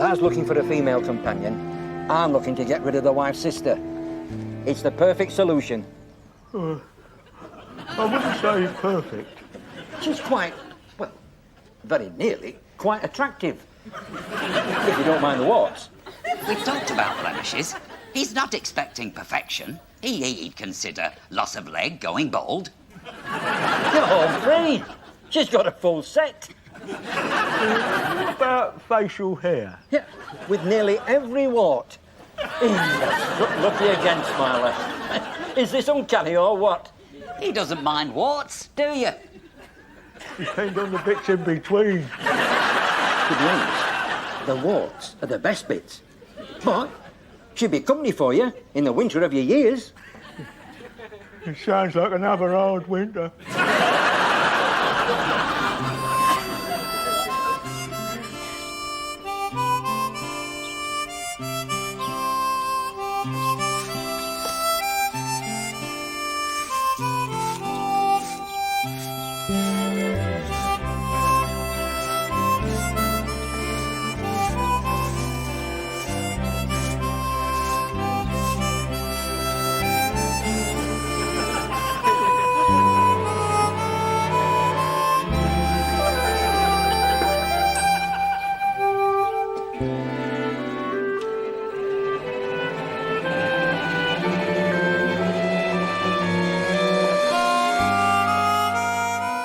Dad's looking for a female companion. I'm looking to get rid of the wife's sister. It's the perfect solution. I wouldn't say perfect. She's quite, well, very nearly quite attractive. If you don't mind the warts. We've talked about blemishes. He's not expecting perfection. He'd consider loss of leg, going bald. Oh, great. She's got a full set. What about facial hair? Yeah, with nearly every wart. Lucky again, Smiler. Is this uncanny or what? He doesn't mind warts, do you? Depends on the bits in between. To be honest, the warts are the best bits. But she'd be company for you in the winter of your years. It sounds like another hard winter.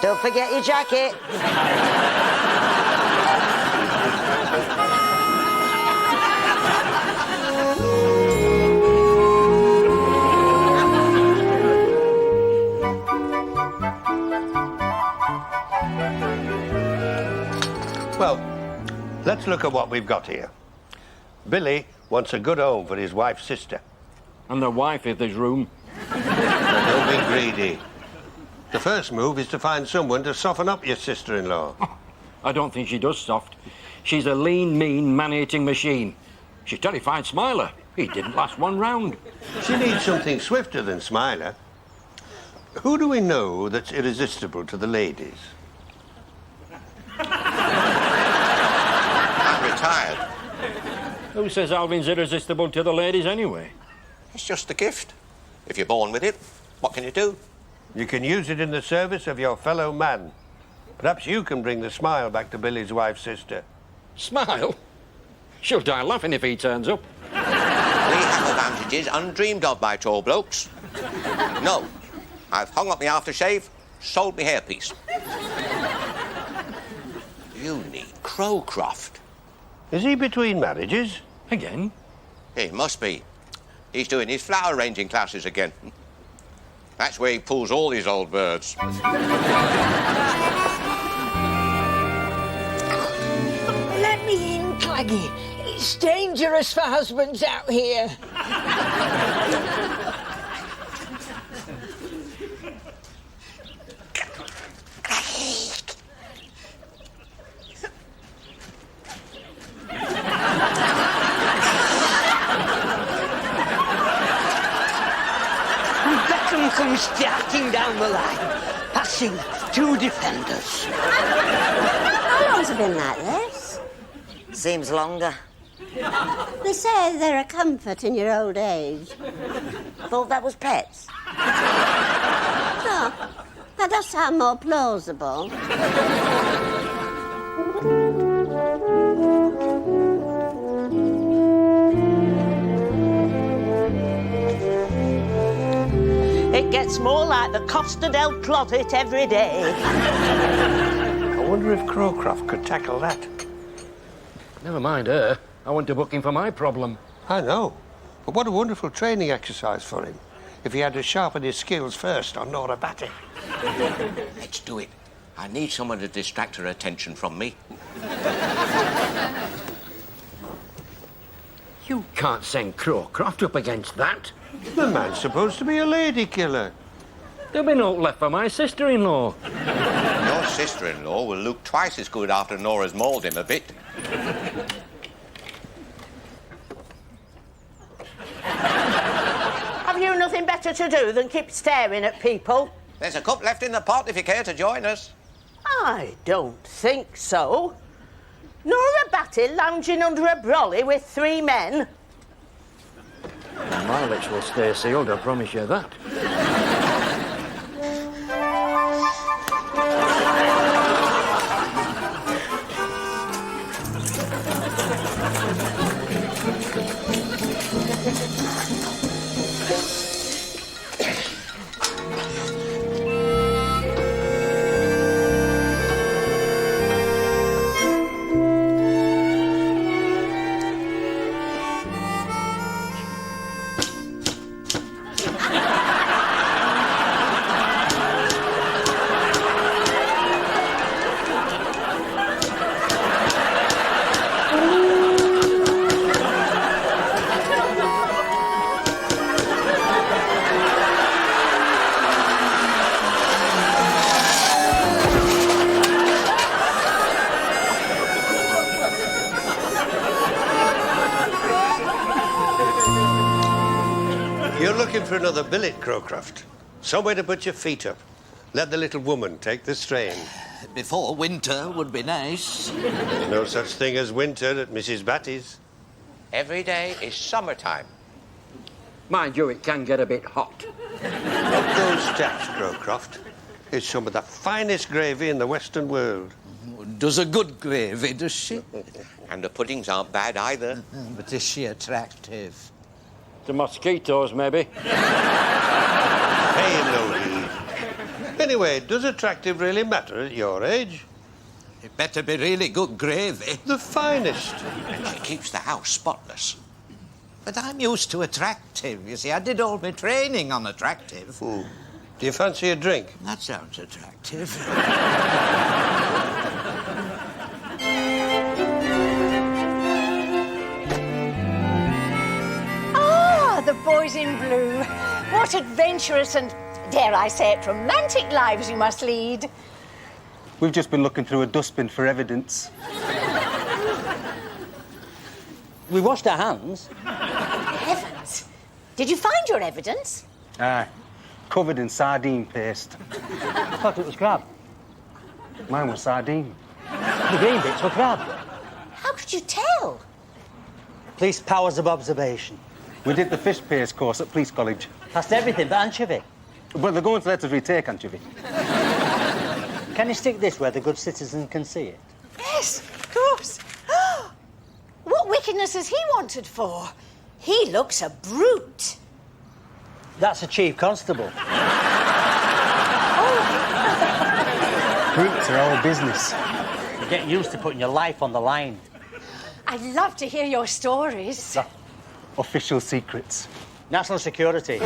Don't forget your jacket. Well, let's look at what we've got here. Billy wants a good home for his wife's sister. And the wife, if there's room. Don't be greedy. The first move is to find someone to soften up your sister-in-law. I don't think she does soft. She's a lean, mean, man-eating machine. She terrified Smiler. He didn't last one round. She needs something swifter than Smiler. Who do we know that's irresistible to the ladies? I'm retired. Who says Alvin's irresistible to the ladies anyway? It's just a gift. If you're born with it, what can you do? You can use it in the service of your fellow man. Perhaps you can bring the smile back to Billy's wife's sister. Smile? She'll die laughing if he turns up. We have advantages undreamed of by tall blokes. No, I've hung up my aftershave, sold my hairpiece. You need Crowcroft. Is he between marriages? Again? He must be. He's doing his flower arranging classes again. That's where he pulls all these old birds. Let me in, Claggy. It's dangerous for husbands out here. Beckham comes darting down the line, passing two defenders. How long's it been like this? Seems longer. They say they're a comfort in your old age. Thought that was pets. No, that does sound more plausible. It gets more like the Costa del Closet every day. I wonder if Crowcroft could tackle that. Never mind her. I want to book him for my problem. I know. But what a wonderful training exercise for him. If he had to sharpen his skills first on Nora Batty. Let's do it. I need someone to distract her attention from me. You can't send Crowcroft up against that. The man's supposed to be a lady killer. There'll be no left for my sister-in-law. Your sister-in-law will look twice as good after Nora's mauled him a bit. Have you nothing better to do than keep staring at people? There's a cup left in the pot if you care to join us. I don't think so. Nor a batty lounging under a brolly with 3 men. My lips will stay sealed, I promise you that. You're looking for another billet, Crowcroft. Somewhere to put your feet up. Let the little woman take the strain. Before winter would be nice. No such thing as winter at Mrs. Batty's. Every day is summertime. Mind you, it can get a bit hot. Up those steps, Crowcroft. It's some of the finest gravy in the Western world. Does a good gravy, does she? And the puddings aren't bad either. But is she attractive? The mosquitoes, maybe. Hey, no heed. Anyway, does attractive really matter at your age? It better be really good gravy. The finest. And she keeps the house spotless. But I'm used to attractive, you see. I did all my training on attractive. Do you fancy a drink? That sounds attractive. The boys in blue. What adventurous and, dare I say it, romantic lives you must lead. We've just been looking through a dustbin for evidence. We washed our hands. Heavens. Did you find your evidence? Aye. Covered in sardine paste. I thought it was crab. Mine was sardine. The green bits were crab. How could you tell? Police powers of observation. We did the fish paste course at Police College. Passed everything but anchovy. But they're going to let us retake anchovy. Can you stick this where the good citizen can see it? Yes, of course. What wickedness has he wanted for? He looks a brute. That's a chief constable. Brutes are our business. You get used to putting your life on the line. I'd love to hear your stories. Official secrets. National security.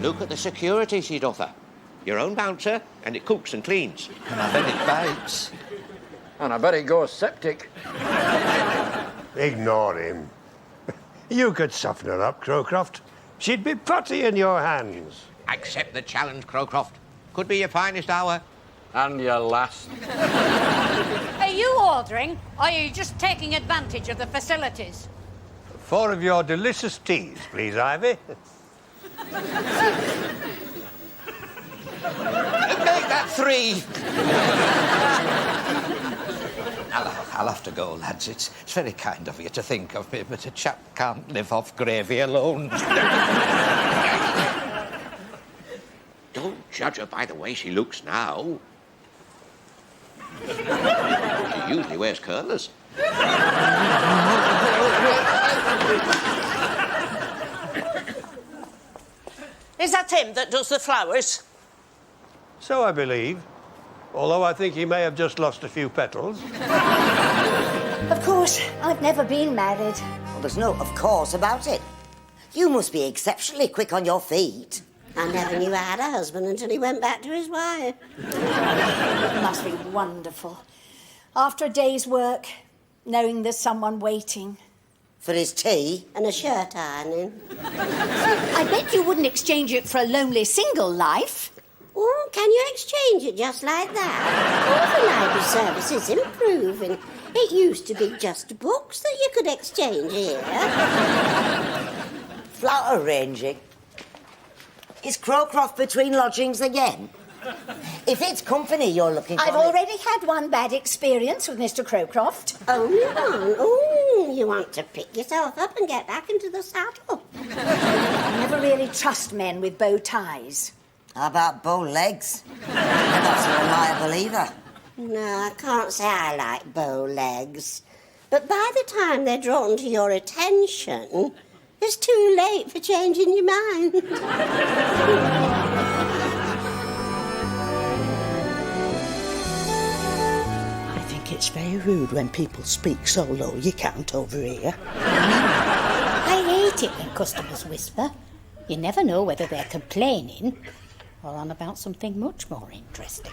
Look at the security she'd offer. Your own bouncer, and it cooks and cleans. And I bet it bites. And I bet it goes septic. Ignore him. You could soften her up, Crowcroft. She'd be putty in your hands. Accept the challenge, Crowcroft. Could be your finest hour. And your last. Are you ordering, or are you just taking advantage of the facilities? 4 of your delicious teas, please, Ivy. Make that 3. I'll have to go, lads. It's very kind of you to think of me, but a chap can't live off gravy alone. Don't judge her by the way she looks now. She usually wears curlers. Is that him that does the flowers? So I believe. Although I think he may have just lost a few petals. Of course, I've never been married. Well, there's no of course about it. You must be exceptionally quick on your feet. I never knew I had a husband until he went back to his wife. It must be wonderful. After a day's work, knowing there's someone waiting. For his tea and a shirt ironing. I bet you wouldn't exchange it for a lonely single life. Oh, can you exchange it just like that? All the library service is improving. It used to be just books that you could exchange here. Flat arranging. Is Crowcroft between lodgings again? If it's company you're looking for... I've already had one bad experience with Mr. Crowcroft. Only one? Oh, you want to pick yourself up and get back into the saddle. I never really trust men with bow ties. How about bow legs? They're not so reliable either. No, I can't say I like bow legs. But by the time they're drawn to your attention, it's too late for changing your mind. It's very rude when people speak so low you can't overhear. I hate it when customers whisper. You never know whether they're complaining or on about something much more interesting.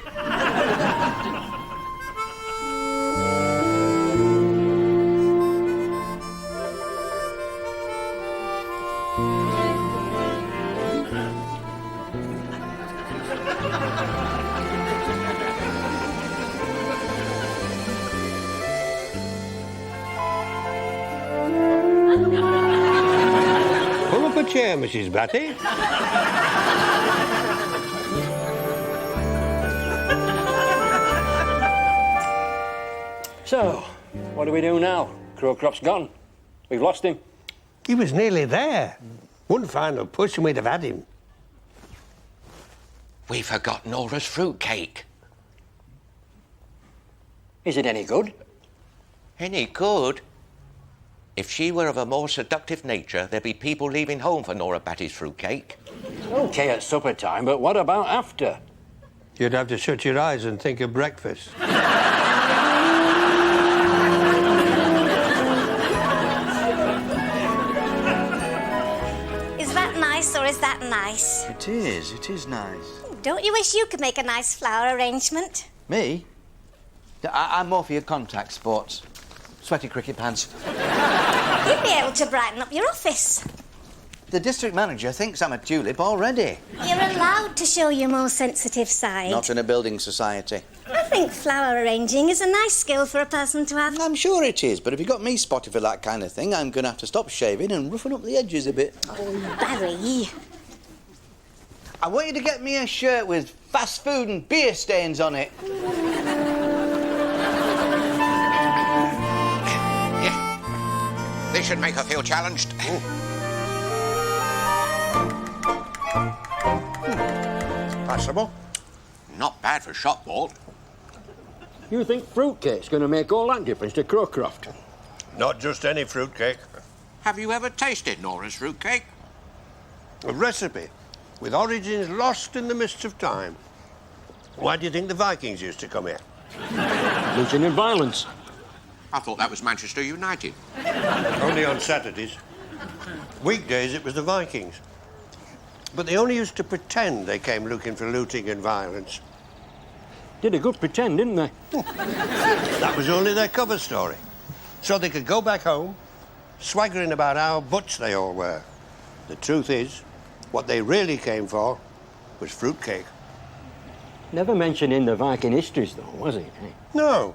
Pull up a chair, Mrs. Batty. So, what do we do now? Crowcroft's gone. We've lost him. He was nearly there. One final push and we'd have had him. We forgot Nora's fruitcake. Is it any good? Any good? If she were of a more seductive nature, there'd be people leaving home for Nora Batty's fruitcake. OK at supper time, but what about after? You'd have to shut your eyes and think of breakfast. Is that nice or is that nice? It is nice. Don't you wish you could make a nice flower arrangement? Me? I'm more for your contact sports. Sweaty cricket pants. You'd be able to brighten up your office. The district manager thinks I'm a tulip already. You're allowed to show your more sensitive side. Not in a building society. I think flower arranging is a nice skill for a person to have. I'm sure it is, but if you got me spotted for that kind of thing, I'm going to have to stop shaving and roughen up the edges a bit. Oh, Barry. I want you to get me a shirt with fast food and beer stains on it. This should make her feel challenged. Passable. Not bad for shop ball. You think fruitcake's going to make all that difference to Crowcroft? Not just any fruitcake. Have you ever tasted Nora's fruitcake? A recipe with origins lost in the mists of time. Why do you think the Vikings used to come here? Looting and violence. I thought that was Manchester United. Only on Saturdays. Weekdays it was the Vikings. But they only used to pretend they came looking for looting and violence. Did a good pretend, didn't they? That was only their cover story. So they could go back home, swaggering about how butch they all were. The truth is, what they really came for was fruitcake. Never mentioned in the Viking histories, though, was it? Eh? No,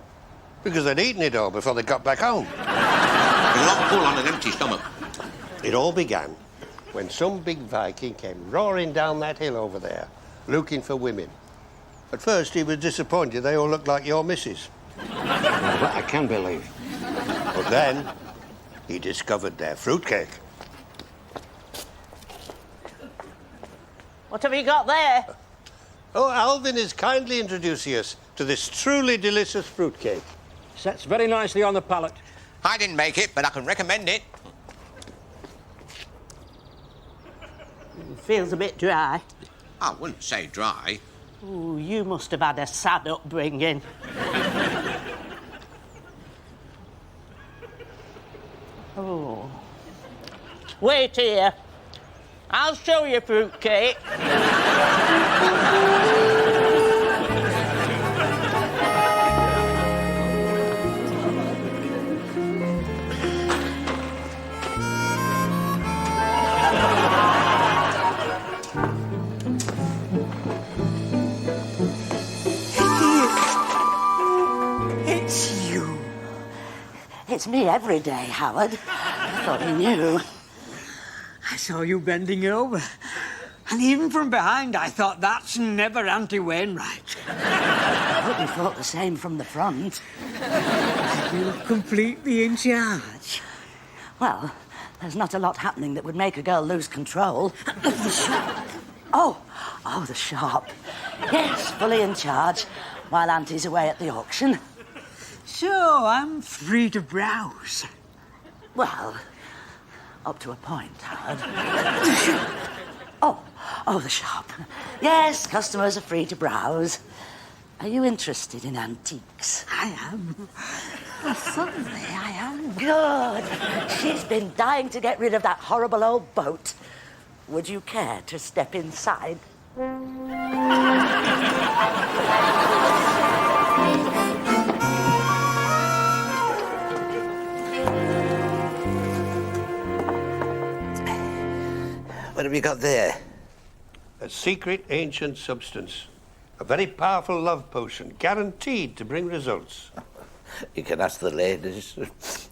because they'd eaten it all before they got back home. A lot pull on an empty stomach. It all began when some big Viking came roaring down that hill over there, looking for women. At first, he was disappointed they all looked like your missus. Well, that I can believe. But then, he discovered their fruitcake. What have you got there? Oh, Alvin is kindly introducing us to this truly delicious fruitcake. Sets very nicely on the palate. I didn't make it, but I can recommend it. Feels a bit dry. I wouldn't say dry. Ooh, you must have had a sad upbringing. Oh. Wait here. I'll show you fruitcake. It's me every day, Howard. I thought you knew. I saw you bending over. And even from behind, I thought, that's never Auntie Wainwright. I hope you thought the same from the front. You're completely in charge. Well, there's not a lot happening that would make a girl lose control. The shop. Oh, the shop. Yes, fully in charge, while Auntie's away at the auction. So, I'm free to browse. Well, up to a point, Howard. The shop. Yes, customers are free to browse. Are you interested in antiques? I am. Certainly, I am. Good. She's been dying to get rid of that horrible old boat. Would you care to step inside? What have you got there? A secret ancient substance. A very powerful love potion, guaranteed to bring results. You can ask the ladies.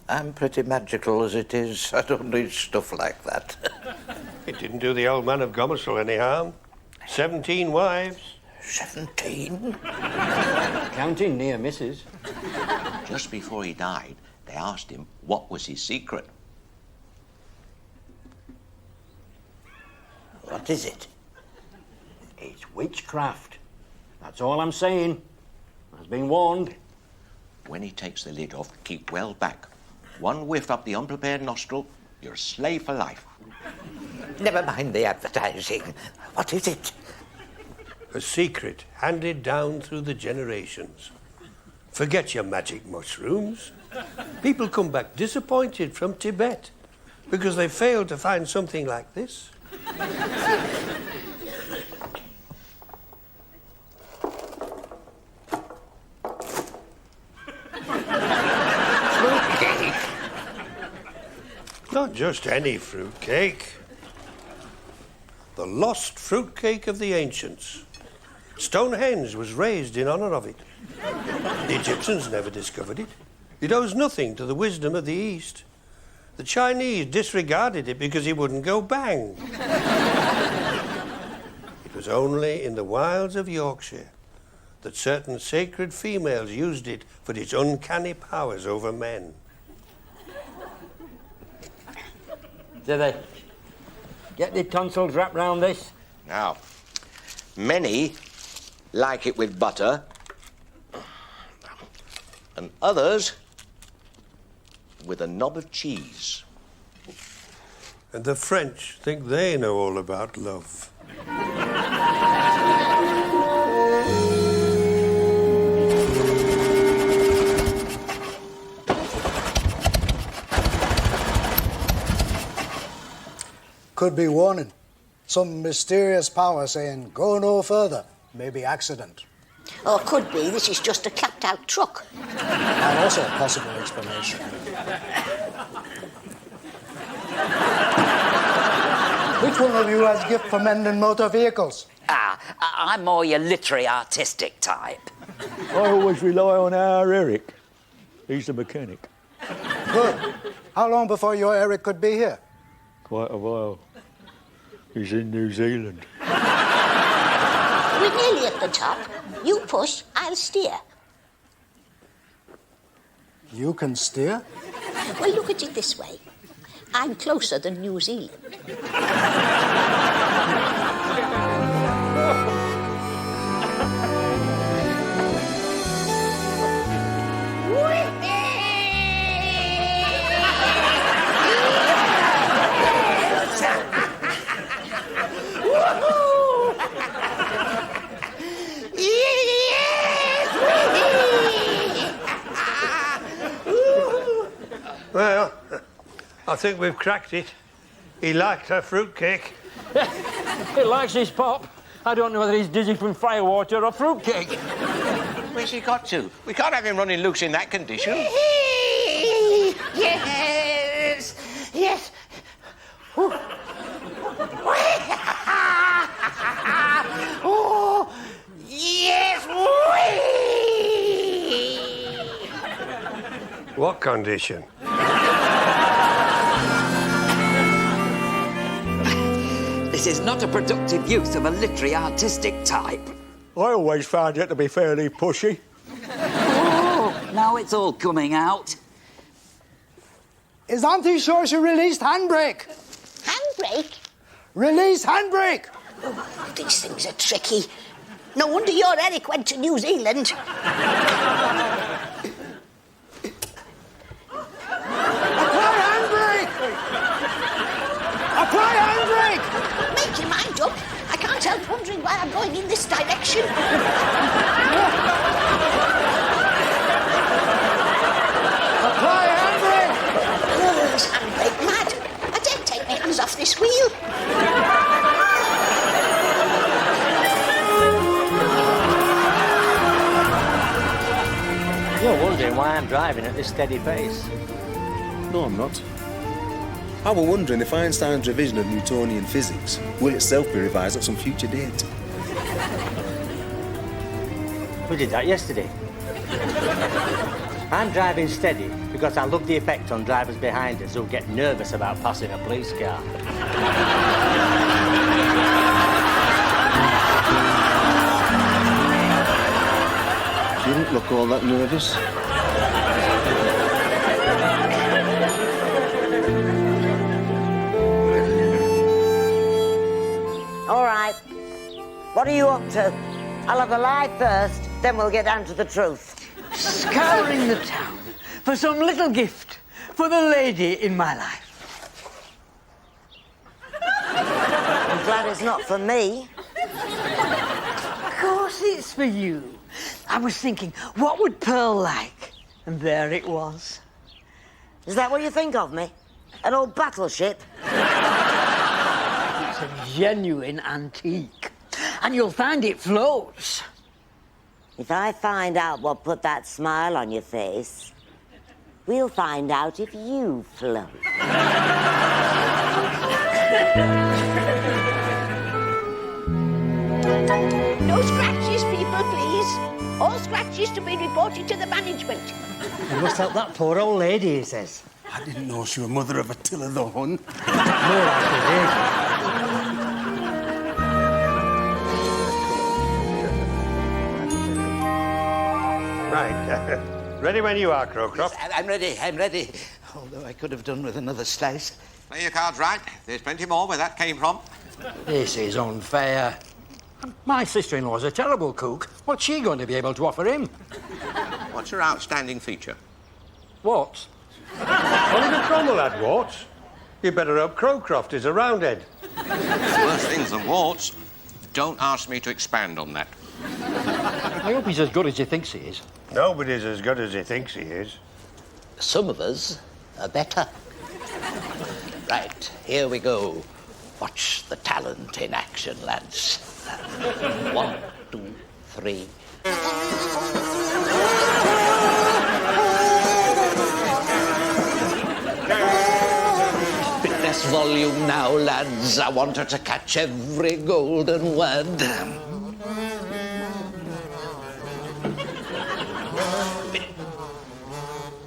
I'm pretty magical as it is. I don't need stuff like that. It didn't do the old man of Gomersall any harm. 17 wives. 17? Counting near misses. Just before he died, they asked him what was his secret. What is it? It's witchcraft. That's all I'm saying. I've been warned. When he takes the lid off, keep well back. One whiff up the unprepared nostril, you're a slave for life. Never mind the advertising. What is it? A secret handed down through the generations. Forget your magic mushrooms. People come back disappointed from Tibet because they failed to find something like this. Fruitcake? Not just any fruitcake. The lost fruitcake of the ancients. Stonehenge was raised in honour of it. The Egyptians never discovered it. It owes nothing to the wisdom of the East. The Chinese disregarded it because it wouldn't go bang. It was only in the wilds of Yorkshire that certain sacred females used it for its uncanny powers over men. Do they get the tonsils wrapped round this? Now, many like it with butter, and others with a knob of cheese. And the French think they know all about love. Could be warning. Some mysterious power saying, go no further. Maybe accident. Or could be this is just a clapped-out truck. And also a possible explanation. Which one of you has gift for mending motor vehicles? I'm more your literary artistic type. I always rely on our Eric. He's the mechanic. Good. How long before your Eric could be here? Quite a while. He's in New Zealand. We're nearly at the top. You push, I'll steer. You can steer? Well, look at it this way. I'm closer than New Zealand. Well, I think we've cracked it. He liked her fruitcake. He likes his pop. I don't know whether he's dizzy from firewater or fruitcake. Where's he got to? We can't have him running loose in that condition. Yes! Yes! Oh, yes! What condition? This is not a productive use of a literary artistic type. I always found it to be fairly pushy. Oh, now it's all coming out. Is Auntie sure she released handbrake? Handbrake? Release handbrake! Oh, these things are tricky. No wonder your Eric went to New Zealand. Apply handbrake! Apply handbrake! Make your mind up. I can't help wondering why I'm going in this direction. Apply handbrake! Oh, this handbrake mad. I dare take my hands off this wheel. You're wondering why I'm driving at this steady pace. No, I'm not. I was wondering if Einstein's revision of Newtonian physics will itself be revised at some future date. We did that yesterday. I'm driving steady because I love the effect on drivers behind us who get nervous about passing a police car. You didn't look all that nervous. All right. What are you up to? I'll have a lie first, then we'll get down to the truth. Scouring the town for some little gift for the lady in my life. I'm glad it's not for me. Of course it's for you. I was thinking, what would Pearl like? And there it was. Is that what you think of me? An old battleship? It's a genuine antique. And you'll find it floats. If I find out what put that smile on your face, we'll find out if you float. No scratches, people, please. All scratches to be reported to the management. You must help that poor old lady, he says. I didn't know she was mother of Attila the Hun. More like it is. Right. Ready when you are, Crowcroft. Yes, I'm ready. Although I could have done with another slice. Play your cards right. There's plenty more where that came from. This is unfair. My sister-in-law's a terrible cook. What's she going to be able to offer him? What's her outstanding feature? What? Oliver Cromwell had warts. You better hope Crowcroft is a roundhead. Worse things than warts. Don't ask me to expand on that. I hope he's as good as he thinks he is. Nobody's as good as he thinks he is. Some of us are better. Right, here we go. Watch the talent in action, lads. 1, 2, 3. Bit less volume now, lads. I want her to catch every golden word.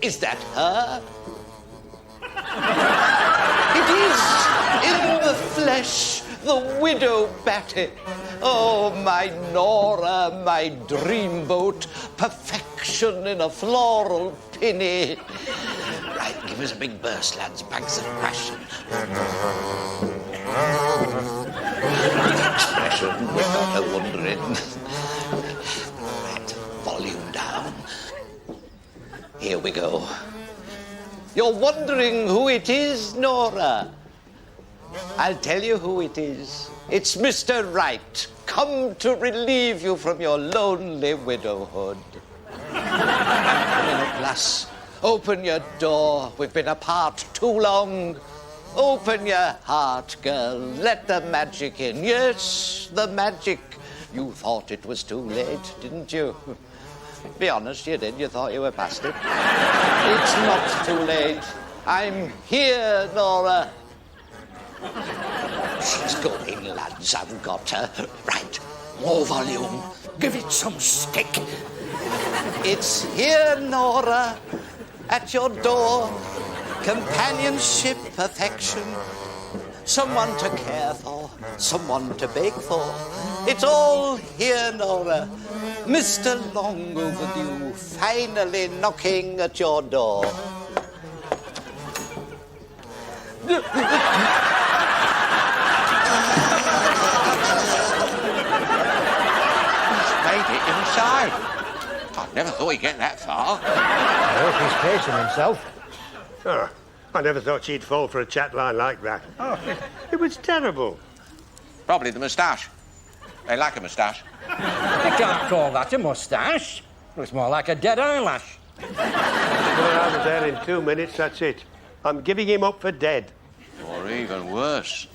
Is that her? It is in the flesh, the widow Batty. Oh, my Nora, my dreamboat, perfection in a floral pinny. Right, give us a big burst, lads, bags of passion. Expression, no wondering. Right, volume down. Here we go. You're wondering who it is, Nora? I'll tell you who it is. It's Mr. Wright, come to relieve you from your lonely widowhood. Come in, lass. Open your door. We've been apart too long. Open your heart, girl. Let the magic in. Yes, the magic. You thought it was too late, didn't you? Be honest, you did. You thought you were past it. It's not too late. I'm here, Nora. She's going, lads. I've got her. Right. More volume. Give it some stick. It's here, Nora. at your door. Companionship, affection, someone to care for, someone to beg for. It's all here, Nora. Mr. Long Overdue, finally knocking at your door. Made it inside. I never thought he'd get that far. I hope he's pacing himself. Oh, I never thought she'd fall for a chat line like that. Oh, it was terrible. Probably the moustache. They like a moustache. You can't call that a moustache. Looks more like a dead eyelash. Well, I was there in 2 minutes, that's it. I'm giving him up for dead. Or even worse.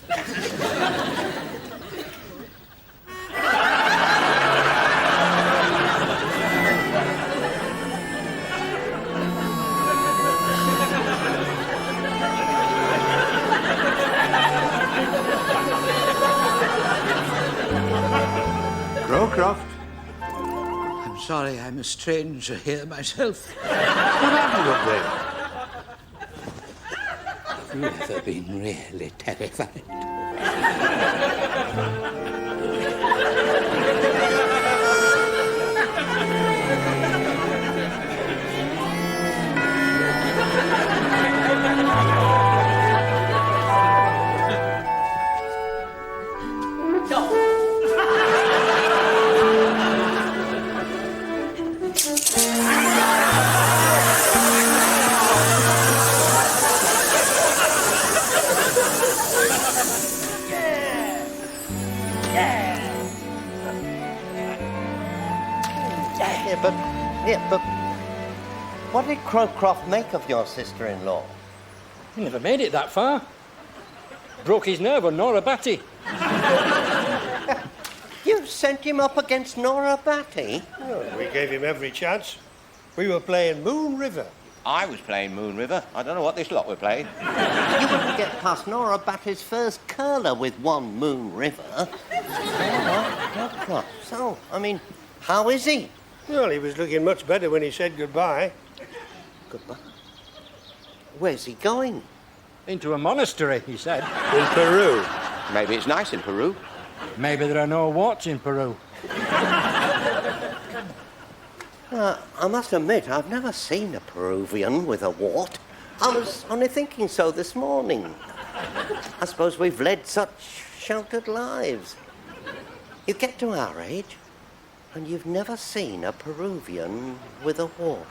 Crowcroft. I'm sorry, I'm a stranger here myself. What happened up there? Have you ever been really terrified? But what did Crowcroft make of your sister-in-law? He never made it that far. Broke his nerve on Nora Batty. You sent him up against Nora Batty? Oh, we gave him every chance. We were playing Moon River. I was playing Moon River. I don't know what this lot were playing. You wouldn't get past Nora Batty's first curler with one Moon River. So, I mean, how is he? Well, he was looking much better when he said goodbye. Goodbye? Where's he going? Into a monastery, he said. In Peru. Maybe it's nice in Peru. Maybe there are no warts in Peru. I must admit, I've never seen a Peruvian with a wart. I was only thinking so this morning. I suppose we've led such sheltered lives. You get to our age, and you've never seen a Peruvian with a wart.